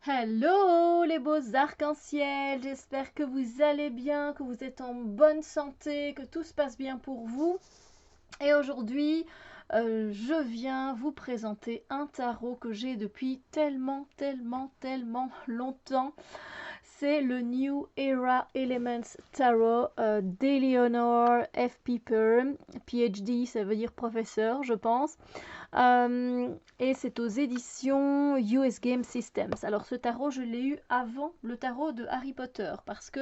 Hello les beaux arcs-en-ciel, j'espère que vous allez bien, que vous êtes en bonne santé, que tout se passe bien pour vous. Et aujourd'hui, je viens vous présenter un tarot que j'ai depuis tellement longtemps. C'est le New Era Elements Tarot d'Eleanor F. Piper, PhD, ça veut dire professeur, je pense. Et c'est aux éditions US Game Systems. Alors ce tarot, je l'ai eu avant le tarot de Harry Potter, parce que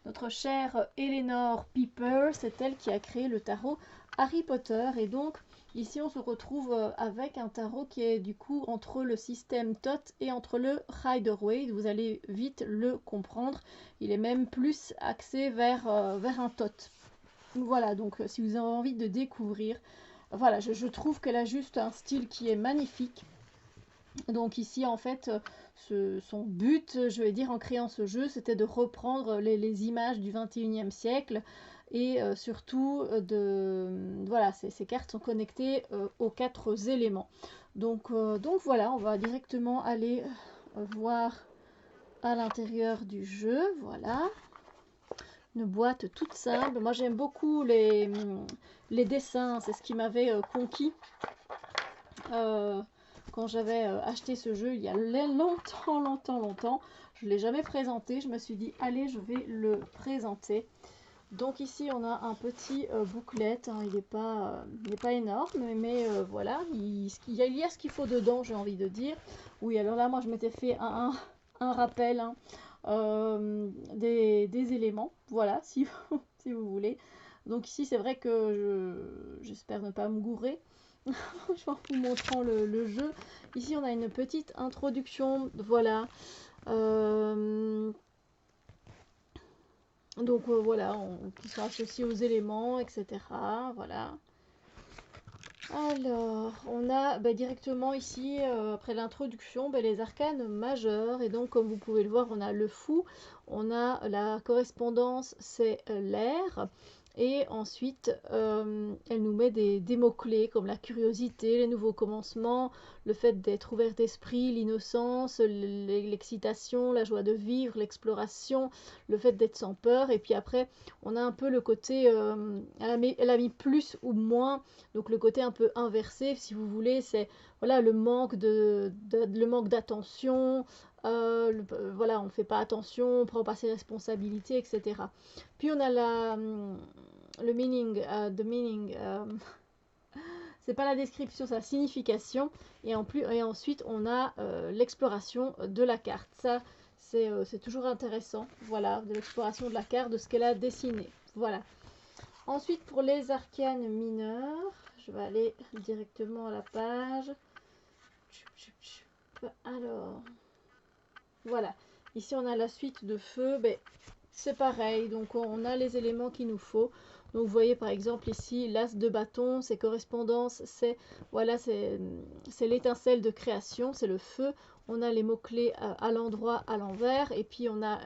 notre chère Eleanor Piper, c'est elle qui a créé le tarot Harry Potter. Et donc ici on se retrouve avec un tarot qui est du coup entre le système Thoth et entre le Rider-Waite. Vous allez vite le comprendre. Il est même plus axé vers un Thoth. Voilà, donc si vous avez envie de découvrir, voilà, je trouve qu'elle a juste un style qui est magnifique. Donc ici, en fait, son but, je vais dire, en créant ce jeu, c'était de reprendre les images du 21e siècle et surtout voilà, ces cartes sont connectées aux 4 éléments. Donc voilà, on va directement aller voir à l'intérieur du jeu, voilà. Une boîte toute simple. Moi j'aime beaucoup les dessins, c'est ce qui m'avait conquis quand j'avais acheté ce jeu il y a longtemps. Je ne l'ai jamais présenté, je me suis dit allez je vais le présenter. Donc ici on a un petit booklet, hein, il n'est pas énorme, mais voilà, il y a ce qu'il faut dedans, j'ai envie de dire. Oui, alors là moi je m'étais fait un rappel, hein, des éléments, voilà, si, si vous voulez. Donc ici c'est vrai que j'espère ne pas me gourer en vous montrant le jeu. Ici on a une petite introduction, voilà. Donc voilà, qui sont associés aux éléments, etc. Voilà. Alors, on a directement ici, après l'introduction, les arcanes majeurs. Et donc, comme vous pouvez le voir, on a le fou, on a la correspondance, c'est l'air. Et ensuite, elle nous met des mots-clés comme la curiosité, les nouveaux commencements, le fait d'être ouvert d'esprit, l'innocence, l'excitation, la joie de vivre, l'exploration, le fait d'être sans peur. Et puis après, on a un peu le côté, elle a mis plus ou moins, donc le côté un peu inversé, si vous voulez, c'est voilà, le manque d'attention, voilà, on ne fait pas attention, on ne prend pas ses responsabilités, etc. Puis on a le meaning, the meaning, c'est pas la description, c'est la signification. Et ensuite, on a l'exploration de la carte. Ça, c'est toujours intéressant. Voilà, de l'exploration de la carte, de ce qu'elle a dessiné. Voilà. Ensuite, pour les arcanes mineurs, je vais aller directement à la page. Alors, voilà. Ici, on a la suite de feu. C'est pareil. Donc, on a les éléments qu'il nous faut. Donc, vous voyez, par exemple, ici, l'as de bâton, ses correspondances, c'est voilà, c'est l'étincelle de création, c'est le feu. On a les mots-clés à l'endroit, à l'envers. Et puis, on a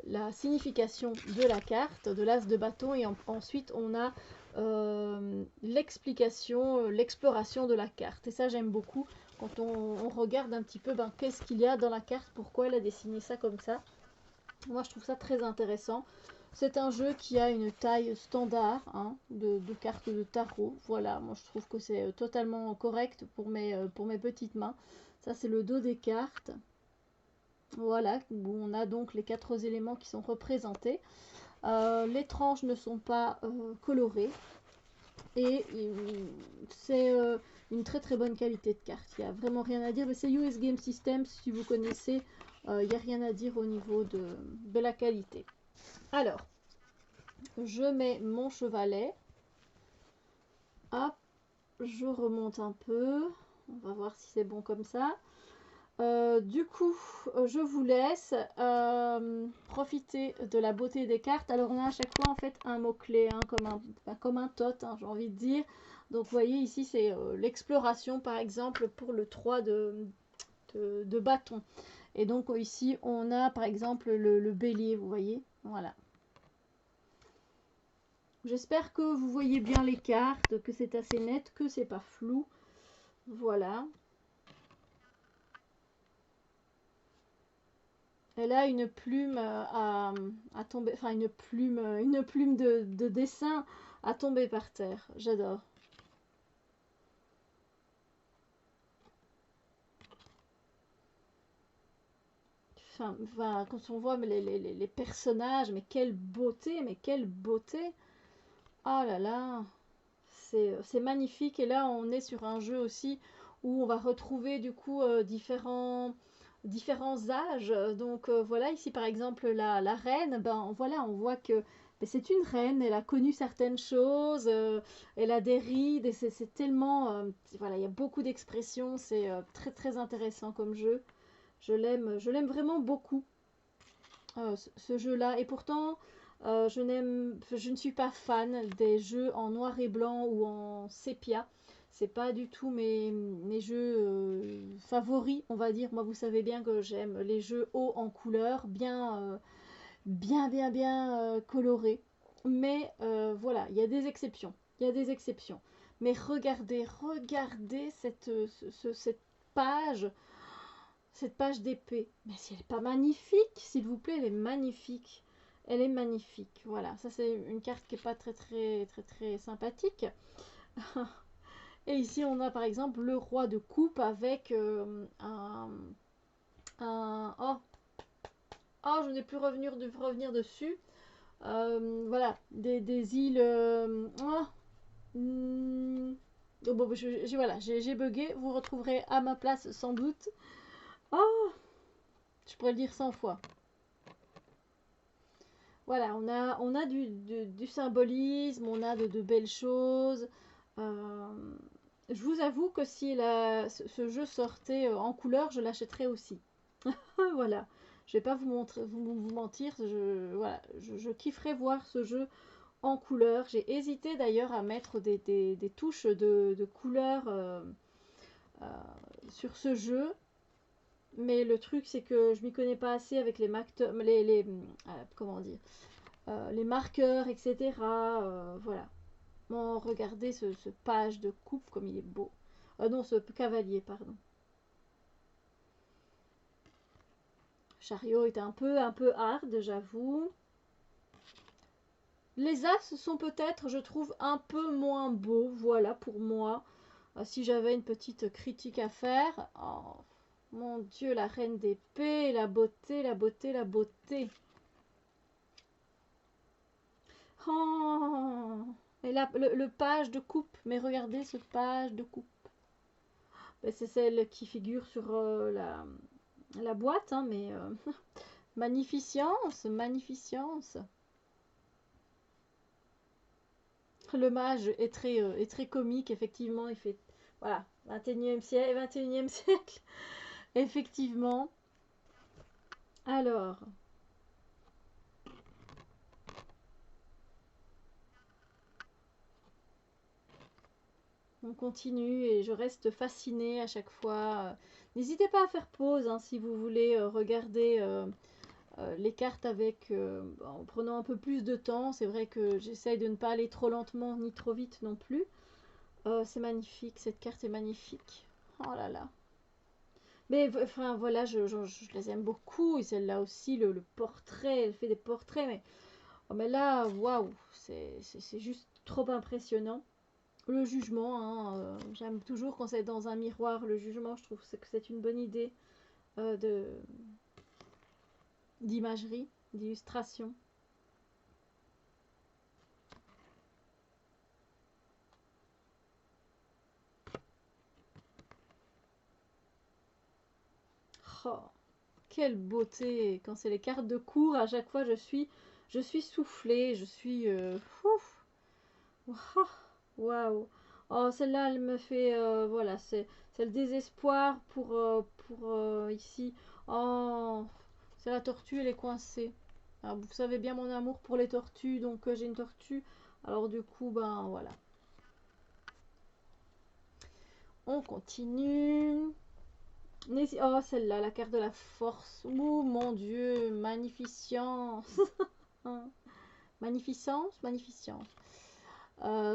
la signification de la carte, de l'as de bâton. Et ensuite, on a l'explication, l'exploration de la carte. Et ça, j'aime beaucoup. Quand on regarde un petit peu qu'est-ce qu'il y a dans la carte, pourquoi elle a dessiné ça comme ça. Moi je trouve ça très intéressant. C'est un jeu qui a une taille standard, hein, de cartes de tarot. Voilà, moi je trouve que c'est totalement correct pour mes petites mains. Ça c'est le dos des cartes. Voilà, où on a donc les 4 éléments qui sont représentés. Les tranches ne sont pas colorées. Et c'est une très bonne qualité de carte. Il n'y a vraiment rien à dire. Mais c'est US Game Systems, si vous connaissez, il n'y a rien à dire au niveau de la qualité. Alors, je mets mon chevalet. Hop, je remonte un peu. On va voir si c'est bon comme ça. Du coup, je vous laisse profiter de la beauté des cartes. Alors, on a à chaque fois en fait un mot-clé, hein, comme un tot, hein, j'ai envie de dire. Donc, vous voyez ici, c'est l'exploration, par exemple, pour le 3 de bâton. Et donc, ici, on a, par exemple, le bélier, vous voyez. Voilà. J'espère que vous voyez bien les cartes, que c'est assez net, que c'est pas flou. Voilà. Elle a une plume à tomber, enfin une plume de dessin à tomber par terre. J'adore. Enfin, quand on voit les personnages, mais quelle beauté, mais quelle beauté. Ah là là, c'est magnifique. Et là, on est sur un jeu aussi où on va retrouver du coup différents âges. Donc voilà, ici par exemple la reine, ben voilà, on voit que ben, c'est une reine, elle a connu certaines choses, elle a des rides, et c'est tellement... voilà, il y a beaucoup d'expressions, c'est très très intéressant comme jeu. Je l'aime vraiment beaucoup, ce jeu-là. Et pourtant, je ne suis pas fan des jeux en noir et blanc ou en sépia. C'est pas du tout mes jeux favoris, on va dire. Moi, vous savez bien que j'aime les jeux hauts en couleurs, bien colorés. Mais voilà, il y a des exceptions. Il y a des exceptions. Mais regardez cette page, cette page d'épée. Mais si elle n'est pas magnifique, s'il vous plaît, elle est magnifique. Elle est magnifique. Voilà, ça c'est une carte qui n'est pas très sympathique. Et ici on a par exemple le roi de coupe avec oh, oh, je n'ai plus revenir dessus. Voilà, des îles. Oh, oh, bon, voilà, j'ai bugué. Vous retrouverez à ma place sans doute. Oh, je pourrais le dire 100 fois. Voilà, on a du symbolisme, on a de belles choses. Euh, je vous avoue que si ce jeu sortait en couleur, je l'achèterais aussi. Voilà, je vais pas vous mentir, voilà, je kifferais voir ce jeu en couleur. J'ai hésité d'ailleurs à mettre des touches de couleur euh, sur ce jeu. Mais le truc, c'est que je m'y connais pas assez avec comment dire, les marqueurs, etc. Voilà. Bon, regardez ce page de coupe comme il est beau. Non, ce cavalier, pardon. Chariot est un peu hard, j'avoue. Les as sont peut-être, je trouve, un peu moins beaux. Voilà, pour moi. Si j'avais une petite critique à faire. Oh, mon Dieu, la reine d'épée, la beauté, la beauté, la beauté. Oh, et là, le page de coupe. Mais regardez ce page de coupe. Ben, c'est celle qui figure sur la boîte, hein, mais magnificence, magnificence. Le mage est très comique, effectivement. Il fait, voilà, 21e siècle, 21e siècle, effectivement. Alors, on continue et je reste fascinée à chaque fois. N'hésitez pas à faire pause hein, si vous voulez regarder les cartes en prenant un peu plus de temps. C'est vrai que j'essaye de ne pas aller trop lentement ni trop vite non plus. C'est magnifique, cette carte est magnifique. Oh là là. Mais enfin voilà, je les aime beaucoup. Et celle-là aussi, le portrait, elle fait des portraits. Mais là, waouh, c'est juste trop impressionnant. Le jugement, hein, j'aime toujours quand c'est dans un miroir, le jugement, je trouve que c'est une bonne idée de d'imagerie, d'illustration. Oh, quelle beauté! Quand c'est les cartes de cours, à chaque fois je suis soufflée, je suis waouh! Oh, celle-là, elle me fait voilà, c'est le désespoir pour ici. Oh, c'est la tortue, elle est coincée. Alors, vous savez bien mon amour pour les tortues, donc j'ai une tortue. Alors du coup, ben voilà. On continue. Oh, celle-là, la carte de la force. Oh mon Dieu, magnificence. Magnificence, magnificence.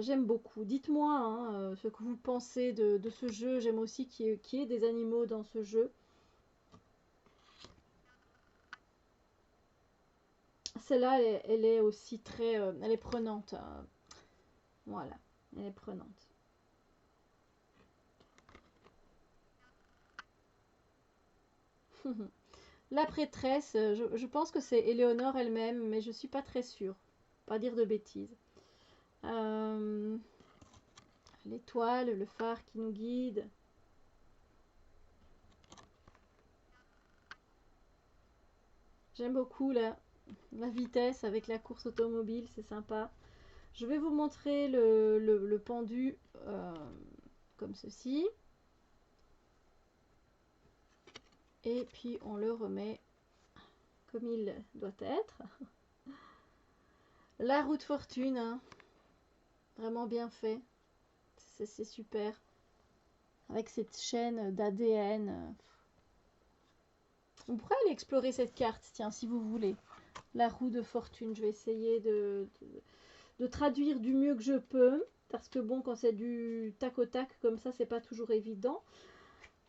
J'aime beaucoup. Dites-moi hein, ce que vous pensez de ce jeu. J'aime aussi qu'il y ait des animaux dans ce jeu. celle-là, elle est aussi très... elle est prenante. Voilà, elle est prenante. La prêtresse, je pense que c'est Éléonore elle-même, mais je suis pas très sûre. Pas dire de bêtises. L'étoile, le phare qui nous guide. J'aime beaucoup la vitesse avec la course automobile, c'est sympa. Je vais vous montrer le pendu comme ceci. Et puis on le remet comme il doit être. La roue de fortune, hein. Vraiment bien fait. C'est super. Avec cette chaîne d'ADN. On pourrait aller explorer cette carte, tiens, si vous voulez. La roue de fortune, je vais essayer de traduire du mieux que je peux. Parce que bon, quand c'est du tac au tac comme ça, c'est pas toujours évident.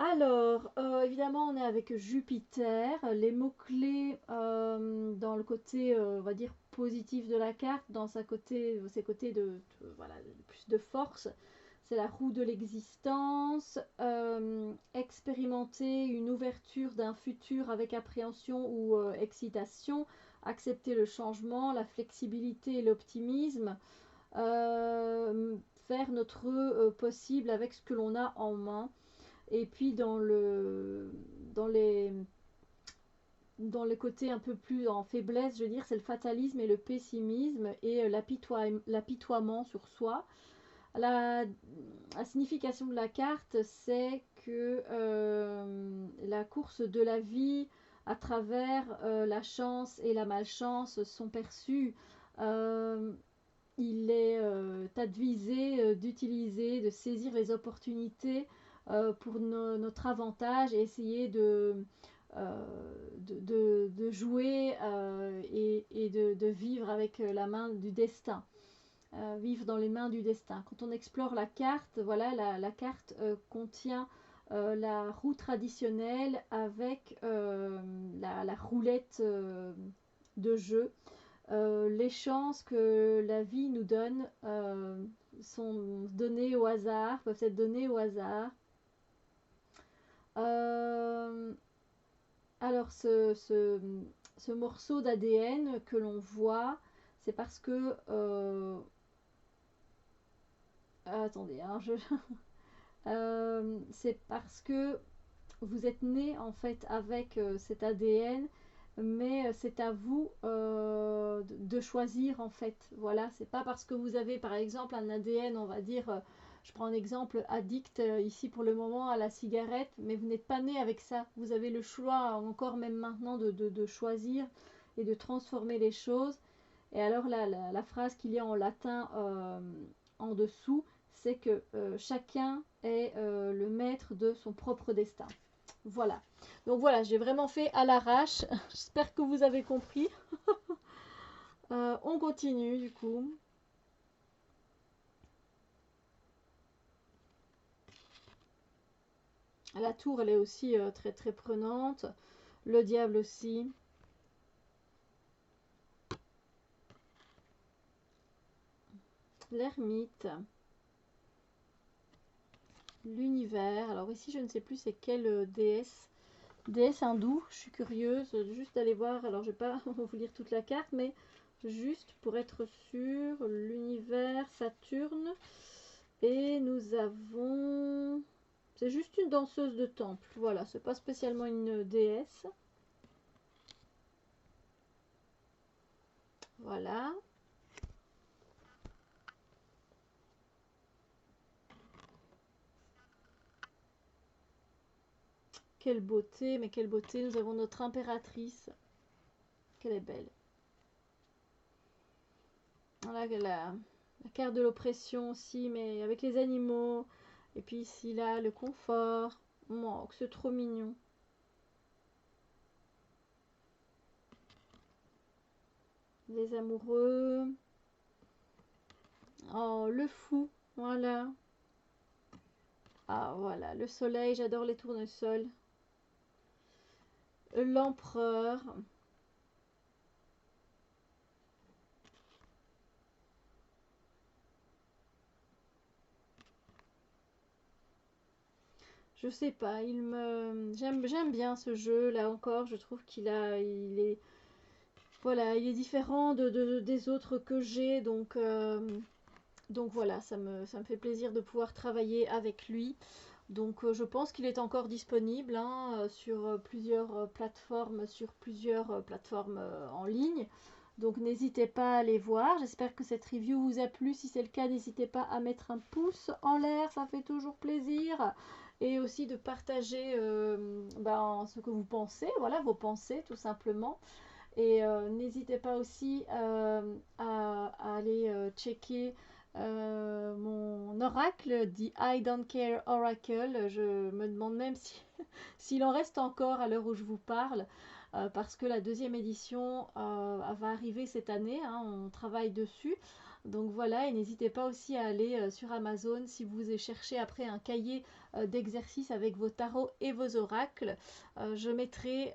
Alors, évidemment, on est avec Jupiter. Les mots-clés dans le côté, on va dire, positif de la carte, dans ses côtés voilà, plus de force. C'est la roue de l'existence. Expérimenter une ouverture d'un futur avec appréhension ou excitation. Accepter le changement, la flexibilité et l'optimisme. Faire notre possible avec ce que l'on a en main. Et puis dans les côtés un peu plus en faiblesse, je veux dire, c'est le fatalisme et le pessimisme et l'apitoiement sur soi. La signification de la carte, c'est que la course de la vie à travers la chance et la malchance sont perçues. Il est advisé d'utiliser, de saisir les opportunités pour notre avantage et essayer de jouer et de vivre avec la main du destin. Vivre dans les mains du destin. Quand on explore la carte, voilà, la carte contient la roue traditionnelle avec la roulette de jeu. Les chances que la vie nous donne sont données au hasard, peuvent être données au hasard. Alors ce morceau d'ADN que l'on voit, c'est parce que... attendez, hein, c'est parce que vous êtes né en fait avec cet ADN, mais c'est à vous de choisir en fait. Voilà, c'est pas parce que vous avez par exemple un ADN, on va dire, je prends un exemple addict ici pour le moment à la cigarette, mais vous n'êtes pas né avec ça. Vous avez le choix encore même maintenant de choisir et de transformer les choses. Et alors la phrase qu'il y a en latin en dessous, c'est que chacun est le maître de son propre destin. Voilà. Donc voilà, j'ai vraiment fait à l'arrache. J'espère que vous avez compris. On continue du coup. La tour, elle est aussi très très prenante. Le diable aussi. L'ermite. L'univers. Alors ici, je ne sais plus c'est quelle déesse. Déesse hindoue. Je suis curieuse juste d'aller voir. Alors je ne vais pas vous lire toute la carte, mais juste pour être sûr. L'univers, Saturne. Et nous avons... C'est juste une danseuse de temple. Voilà, c'est pas spécialement une déesse. Voilà. Quelle beauté, mais quelle beauté. Nous avons notre impératrice. Qu'elle est belle. Voilà la carte de l'oppression aussi, mais avec les animaux. Et puis ici, là, le confort. Oh, c'est trop mignon. Les amoureux. Oh, le fou. Voilà. Ah, voilà. Le soleil, j'adore les tournesols. L'empereur. je sais pas, j'aime bien ce jeu, là encore, je trouve il est, voilà, il est différent des autres que j'ai, donc voilà, ça me fait plaisir de pouvoir travailler avec lui. Donc je pense qu'il est encore disponible hein, sur plusieurs plateformes, en ligne. Donc n'hésitez pas à aller voir. J'espère que cette review vous a plu. Si c'est le cas, n'hésitez pas à mettre un pouce en l'air, ça fait toujours plaisir. Et aussi de partager ce que vous pensez, voilà, vos pensées tout simplement. Et n'hésitez pas aussi à aller checker mon oracle, The I Don't Care Oracle. Je me demande même si, s'il en reste encore à l'heure où je vous parle, parce que la deuxième édition va arriver cette année, hein, on travaille dessus. Donc voilà, et n'hésitez pas aussi à aller sur Amazon si vous cherchez après un cahier d'exercices avec vos tarots et vos oracles. Je mettrai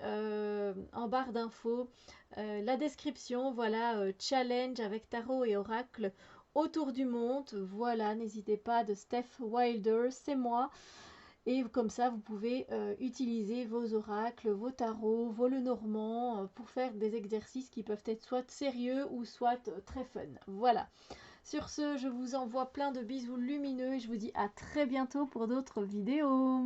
en barre d'infos la description, voilà, challenge avec tarot et oracle autour du monde. Voilà, n'hésitez pas, de Steph Wilder, c'est moi. Et comme ça, vous pouvez utiliser vos oracles, vos tarots, vos lenormands pour faire des exercices qui peuvent être soit sérieux ou soit très fun. Voilà. Sur ce, je vous envoie plein de bisous lumineux et je vous dis à très bientôt pour d'autres vidéos.